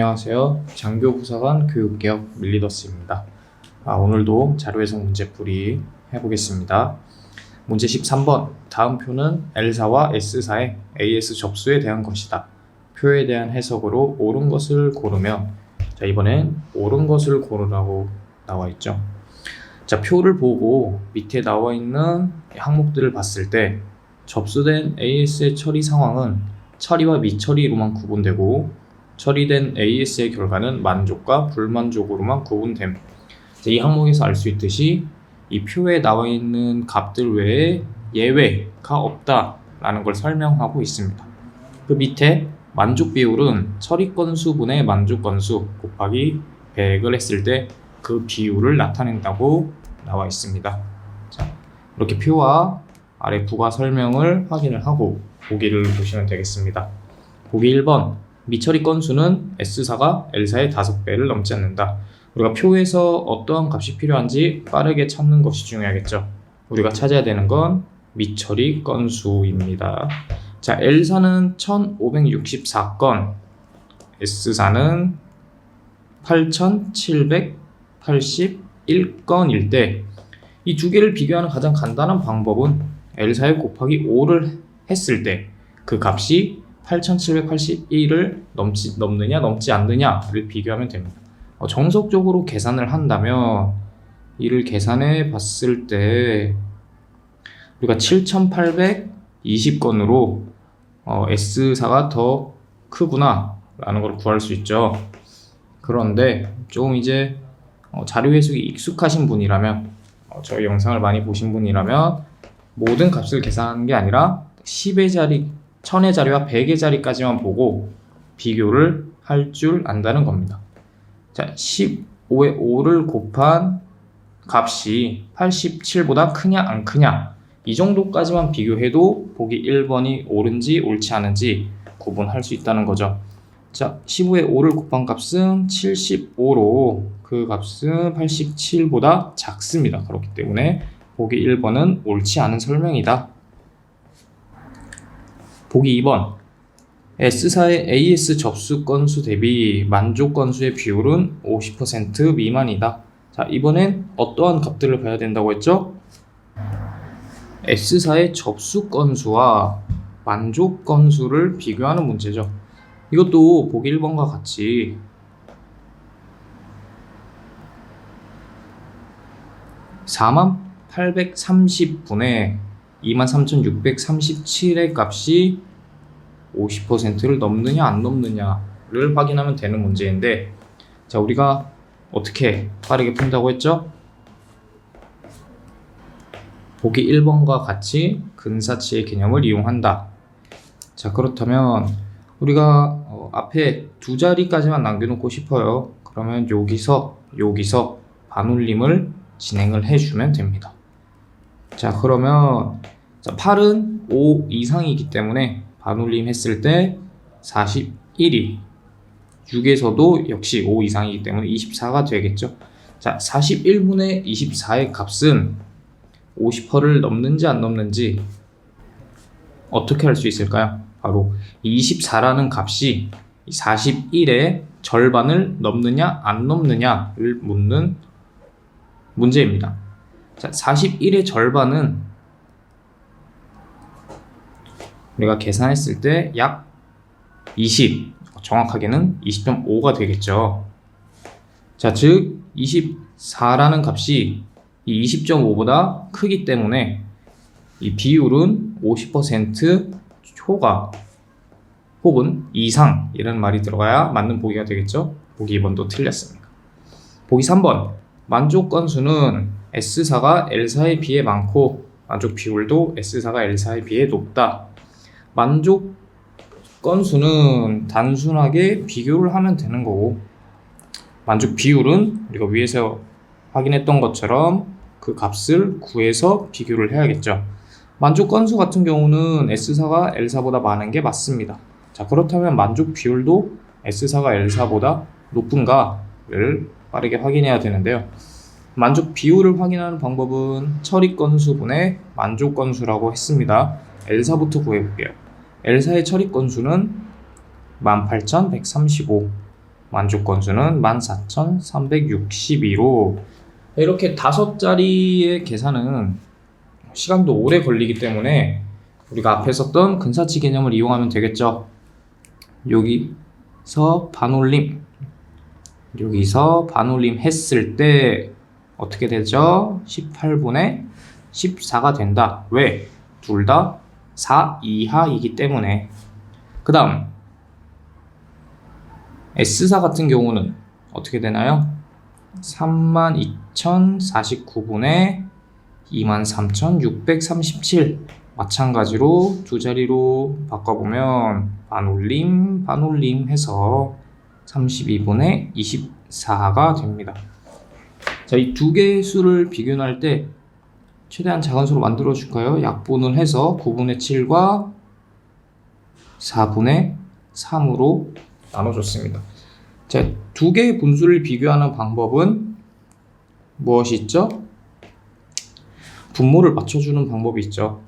안녕하세요. 장교부사관 교육개혁 밀리더스입니다. 오늘도 자료 해석 문제 풀이 해보겠습니다. 문제 13번. 다음 표는 L사와 S사의 AS 접수에 대한 것이다. 표에 대한 해석으로 옳은 것을 고르며, 이번엔 옳은 것을 고르라고 나와 있죠. 표를 보고 밑에 나와 있는 항목들을 봤을 때 접수된 AS의 처리 상황은 처리와 미처리로만 구분되고, 처리된 AS의 결과는 만족과 불만족으로만 구분됨. 이 항목에서 알 수 있듯이 이 표에 나와 있는 값들 외에 예외가 없다라는 걸 설명하고 있습니다. 그 밑에 만족 비율은 처리 건수분의 만족 건수 곱하기 100을 했을 때 그 비율을 나타낸다고 나와 있습니다. 이렇게 표와 아래 부가 설명을 확인을 하고 보기를 보시면 되겠습니다. 보기 1번. 미처리 건수는 S사가 L사의 5배를 넘지 않는다. 우리가 표에서 어떠한 값이 필요한지 빠르게 찾는 것이 중요하겠죠. 우리가 찾아야 되는 건 미처리 건수입니다. L사는 1564건, S사는 8781건일 때 이 두 개를 비교하는 가장 간단한 방법은 L사에 곱하기 5를 했을 때 그 값이 8781을 넘느냐 넘지 않느냐를 비교하면 됩니다. 정석적으로 계산을 한다면 이를 계산해 봤을 때 우리가 7820건으로 S사가 더 크구나 라는 걸 구할 수 있죠. 그런데 좀 이제 자료 해석이 익숙하신 분이라면, 저희 영상을 많이 보신 분이라면 모든 값을 계산하는 게 아니라 10의 자리, 1000의 자리와 100의 자리까지만 보고 비교를 할 줄 안다는 겁니다. 15에 5를 곱한 값이 87보다 크냐 안 크냐, 이 정도까지만 비교해도 보기 1번이 옳은지 옳지 않은지 구분할 수 있다는 거죠. 15에 5를 곱한 값은 75로 그 값은 87보다 작습니다. 그렇기 때문에 보기 1번은 옳지 않은 설명이다. 보기 2번. S사의 AS 접수 건수 대비 만족 건수의 비율은 50% 미만이다. 이번엔 어떠한 값들을 봐야 된다고 했죠? S사의 접수 건수와 만족 건수를 비교하는 문제죠. 이것도 보기 1번과 같이 (40,830분의 23,637의 값이 50%를 넘느냐 안 넘느냐를 확인하면 되는 문제인데, 우리가 어떻게 빠르게 푼다고 했죠? 보기 1번과 같이 근사치의 개념을 이용한다. 그렇다면 우리가 앞에 두 자리까지만 남겨놓고 싶어요. 그러면 여기서 반올림을 진행을 해주면 됩니다. 그러면 8은 5 이상이기 때문에 반올림 했을 때 41이, 6에서도 역시 5 이상이기 때문에 24가 되겠죠. 41분의 24의 값은 50%를 넘는지 안 넘는지 어떻게 할 수 있을까요? 바로 24라는 값이 41의 절반을 넘느냐 안 넘느냐를 묻는 문제입니다. 41의 절반은 우리가 계산했을 때 약 20, 정확하게는 20.5가 되겠죠. 즉 24라는 값이 이 20.5보다 크기 때문에 이 비율은 50% 초과 혹은 이상 이라는 말이 들어가야 맞는 보기가 되겠죠. 보기 2번도 틀렸습니다. 보기 3번. 만족 건수는 S사가 L사에 비해 많고 만족 비율도 S사가 L사에 비해 높다. 만족 건수는 단순하게 비교를 하면 되는 거고, 만족 비율은 우리가 위에서 확인했던 것처럼 그 값을 구해서 비교를 해야겠죠. 만족 건수 같은 경우는 S사가 L사보다 많은 게 맞습니다. 그렇다면 만족 비율도 S사가 L사보다 높은가를 빠르게 확인해야 되는데요. 만족 비율을 확인하는 방법은 처리 건수분의 만족 건수라고 했습니다. L사부터 구해볼게요. L사의 처리 건수는 18,135, 만족 건수는 14,362로 이렇게 5자리의 계산은 시간도 오래 걸리기 때문에 우리가 앞에 썼던 근사치 개념을 이용하면 되겠죠. 여기서 반올림 했을 때 어떻게 되죠? 18분의 14가 된다. 왜? 둘 다 4 이하이기 때문에. 그 다음 S사 같은 경우는 어떻게 되나요? 32,049분의 23,637. 마찬가지로 두 자리로 바꿔보면 반올림 해서 32분의 24가 됩니다. 자, 이 두 개의 수를 비교할 때 최대한 작은 수로 만들어 줄까요? 약분을 해서 9분의 7과 4분의 3으로 나눠줬습니다. 자, 두 개의 분수를 비교하는 방법은 무엇이 있죠? 분모를 맞춰주는 방법이 있죠.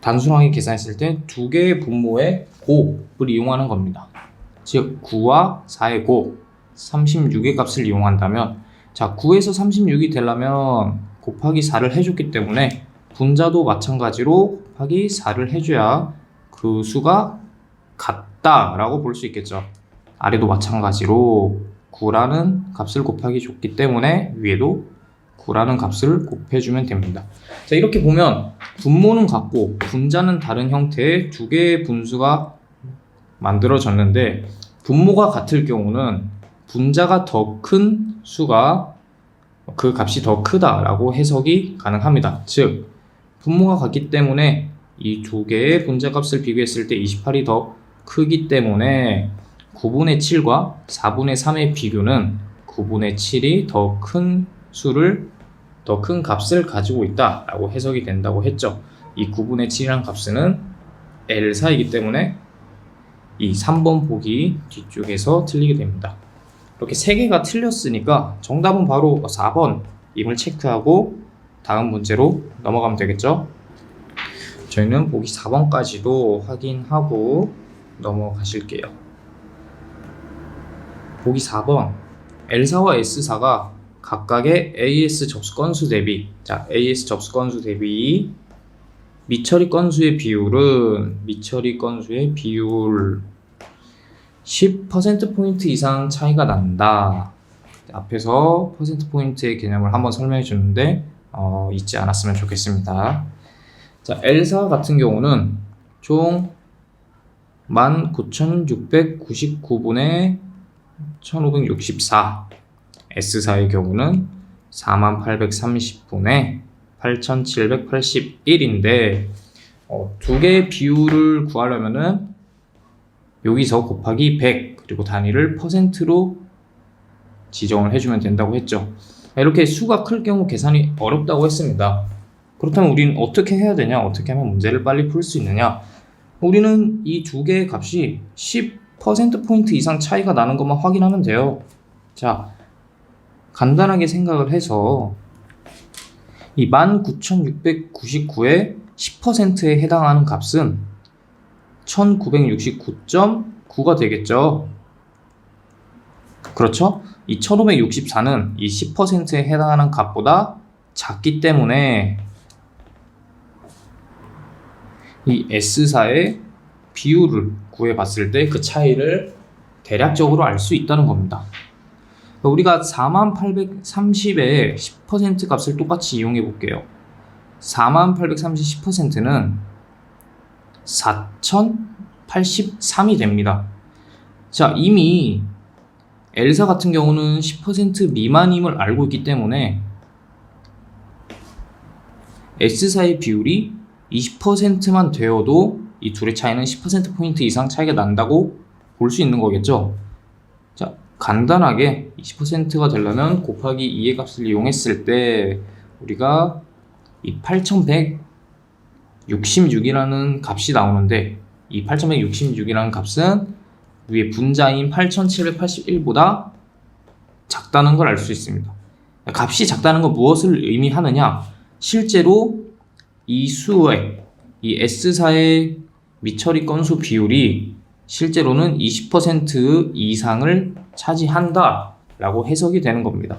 단순하게 계산했을 때 두 개의 분모의 곱을 이용하는 겁니다. 즉 9와 4의 곱, 36의 값을 이용한다면, 자, 9에서 36이 되려면 곱하기 4를 해줬기 때문에 분자도 마찬가지로 곱하기 4를 해줘야 그 수가 같다라고 볼 수 있겠죠. 아래도 마찬가지로 9라는 값을 곱하기 줬기 때문에 위에도 9라는 값을 곱해주면 됩니다. 자, 이렇게 보면 분모는 같고 분자는 다른 형태의 두 개의 분수가 만들어졌는데, 분모가 같을 경우는 분자가 더 큰 수가 그 값이 더 크다라고 해석이 가능합니다. 즉 분모가 같기 때문에 이 두 개의 분자 값을 비교했을 때 28이 더 크기 때문에 9분의 7과 4분의 3의 비교는 9분의 7이 더 큰 수를, 더 큰 값을 가지고 있다라고 해석이 된다고 했죠. 이 9분의 7이라는 값은 L사이기 때문에 이 3번 보기 뒤쪽에서 틀리게 됩니다. 이렇게 3개가 틀렸으니까 정답은 바로 4번임을 체크하고 다음 문제로 넘어가면 되겠죠. 저희는 보기 4번까지도 확인하고 넘어가실게요. 보기 4번, L사와 S사가 각각의 AS 접수 건수 대비, 자, AS 접수 건수 대비 미처리 건수의 비율은 10%포인트 이상 차이가 난다. 앞에서 퍼센트포인트의 개념을 한번 설명해 줬는데 잊지 않았으면 좋겠습니다. 자, L사 같은 경우는 총 19,699분의 1,564, S사의 경우는 40,830분의 8,781인데 두 개의 비율을 구하려면은 여기서 곱하기 100 그리고 단위를 퍼센트로 지정을 해주면 된다고 했죠. 이렇게 수가 클 경우 계산이 어렵다고 했습니다. 그렇다면 우리는 어떻게 해야 되냐? 어떻게 하면 문제를 빨리 풀 수 있느냐? 우리는 이 두 개의 값이 10%포인트 이상 차이가 나는 것만 확인하면 돼요. 자, 간단하게 생각을 해서 이 19,699의 10%에 해당하는 값은 1969.9가 되겠죠. 그렇죠? 이 1564는 이 10%에 해당하는 값보다 작기 때문에 이 S사의 비율을 구해봤을 때 그 차이를 대략적으로 알 수 있다는 겁니다. 우리가 4830의 10% 값을 똑같이 이용해 볼게요. 4830 10%는 4083이 됩니다. 자, 이미 L사 같은 경우는 10% 미만임을 알고 있기 때문에 S사의 비율이 20%만 되어도 이 둘의 차이는 10%포인트 이상 차이가 난다고 볼 수 있는 거겠죠. 자, 간단하게 20%가 되려면 곱하기 2의 값을 이용했을 때 우리가 이 8166이라는 값이 나오는데, 이 8166이라는 값은 위에 분자인 8781보다 작다는 걸 알 수 있습니다. 값이 작다는 건 무엇을 의미하느냐? 실제로 이 수의, 이 S사의 미처리 건수 비율이 실제로는 20% 이상을 차지한다 라고 해석이 되는 겁니다.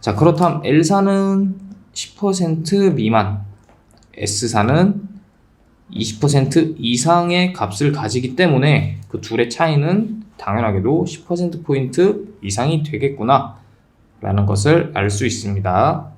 자, 그렇다면 L사는 10% 미만, S사는 20% 이상의 값을 가지기 때문에 그 둘의 차이는 당연하게도 10%포인트 이상이 되겠구나 라는 것을 알 수 있습니다.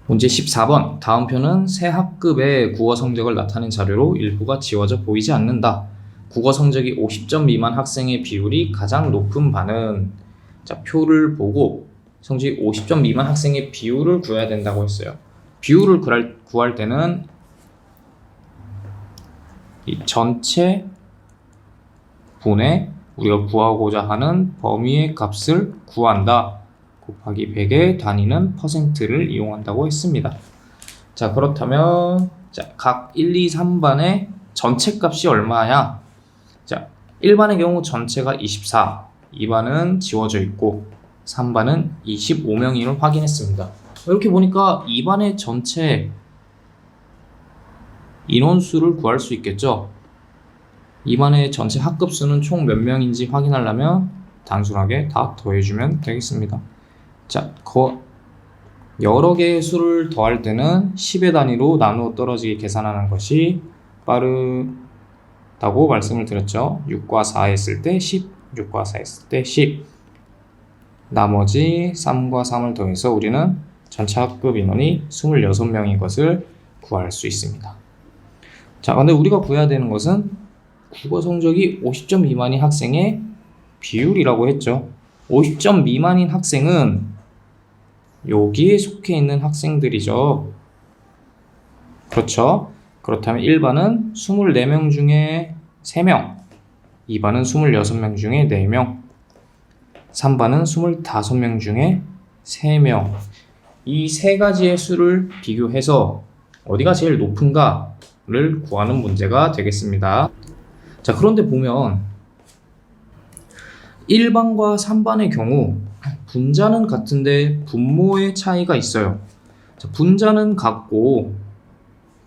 문제 14번. 다음 표는 새 학급의 국어 성적을 나타낸 자료로 일부가 지워져 보이지 않는다. 국어 성적이 50점 미만 학생의 비율이 가장 높은 반은, 자, 표를 보고 성적이 50점 미만 학생의 비율을 구해야 된다고 했어요. 비율을 구할 때는 이 전체 분의 우리가 구하고자 하는 범위의 값을 구한다. 곱하기 100의 단위는 %를 이용한다고 했습니다. 자, 그렇다면 각 1, 2, 3반의 전체 값이 얼마냐? 자, 1반의 경우 전체가 24, 2반은 지워져 있고 3반은 25명임을 확인했습니다. 이렇게 보니까 2반의 전체 인원수를 구할 수 있겠죠. 2반의 전체 학급수는 총 몇 명인지 확인하려면 단순하게 다 더해주면 되겠습니다. 자, 여러 개의 수를 더할 때는 10의 단위로 나누어 떨어지게 계산하는 것이 빠르다고 말씀을 드렸죠. 6과 4 했을 때 10, 6과 4 했을 때 10. 나머지 3과 3을 더해서 우리는 전체 학급 인원이 26명인 것을 구할 수 있습니다. 자, 근데 우리가 구해야 되는 것은 국어 성적이 50점 미만인 학생의 비율이라고 했죠. 50점 미만인 학생은 여기에 속해 있는 학생들이죠. 그렇죠? 그렇다면 1반은 24명 중에 3명, 2반은 26명 중에 4명, 3반은 25명 중에 3명. 이 세 가지의 수를 비교해서 어디가 제일 높은가를 구하는 문제가 되겠습니다. 자, 그런데 보면 1반과 3반의 경우 분자는 같은데 분모의 차이가 있어요. 자, 분자는 같고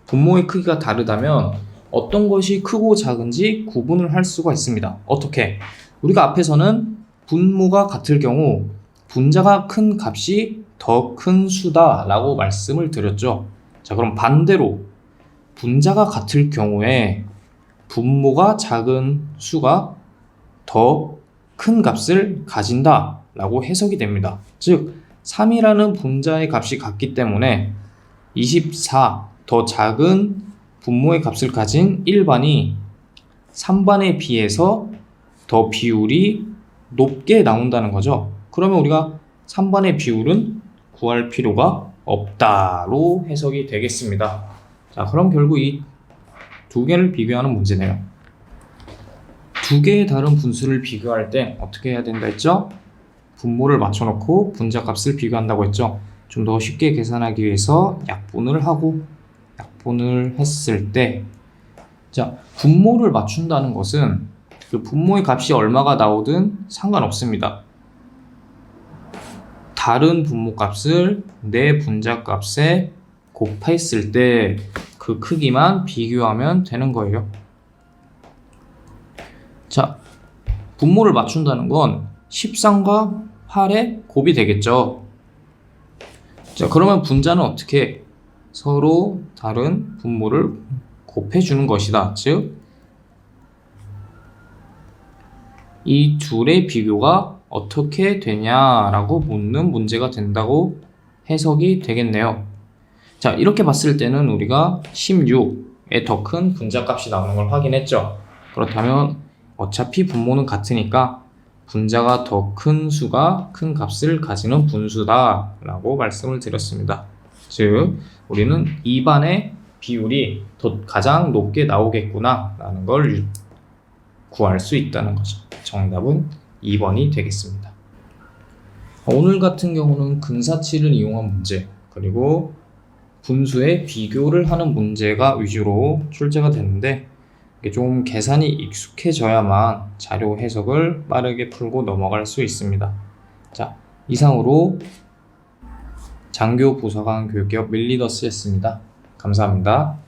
분모의 크기가 다르다면 어떤 것이 크고 작은지 구분을 할 수가 있습니다. 어떻게? 우리가 앞에서는 분모가 같을 경우 분자가 큰 값이 더 큰 수다 라고 말씀을 드렸죠. 자, 그럼 반대로 분자가 같을 경우에 분모가 작은 수가 더 큰 값을 가진다 라고 해석이 됩니다. 즉 3이라는 분자의 값이 같기 때문에 24 더 작은 분모의 값을 가진 1반이 3반에 비해서 더 비율이 높게 나온다는 거죠. 그러면 우리가 3반의 비율은 구할 필요가 없다로 해석이 되겠습니다. 자, 그럼 결국 이 두 개를 비교하는 문제네요. 두 개의 다른 분수를 비교할 때 어떻게 해야 된다 했죠? 분모를 맞춰놓고 분자 값을 비교한다고 했죠. 좀 더 쉽게 계산하기 위해서 약분을 하고, 약분을 했을 때, 자, 분모를 맞춘다는 것은 그 분모의 값이 얼마가 나오든 상관없습니다. 다른 분모 값을 내 분자 값에 곱했을 때 그 크기만 비교하면 되는 거예요. 자, 분모를 맞춘다는 건 13과 8의 곱이 되겠죠. 자, 그러면 분자는 어떻게? 서로 다른 분모를 곱해주는 것이다. 즉, 이 둘의 비교가 어떻게 되냐라고 묻는 문제가 된다고 해석이 되겠네요. 자, 이렇게 봤을 때는 우리가 16의 더 큰 분자 값이 나오는 걸 확인했죠. 그렇다면 어차피 분모는 같으니까 분자가 더 큰 수가 큰 값을 가지는 분수다 라고 말씀을 드렸습니다. 즉 우리는 2반의 비율이 더 가장 높게 나오겠구나 라는 걸 구할 수 있다는 거죠. 정답은 2번이 되겠습니다. 오늘 같은 경우는 근사치를 이용한 문제, 그리고 분수의 비교를 하는 문제가 위주로 출제가 됐는데, 이게 좀 계산이 익숙해져야만 자료 해석을 빠르게 풀고 넘어갈 수 있습니다. 자, 이상으로 장교 부사관 교육기업 밀리더스였습니다. 감사합니다.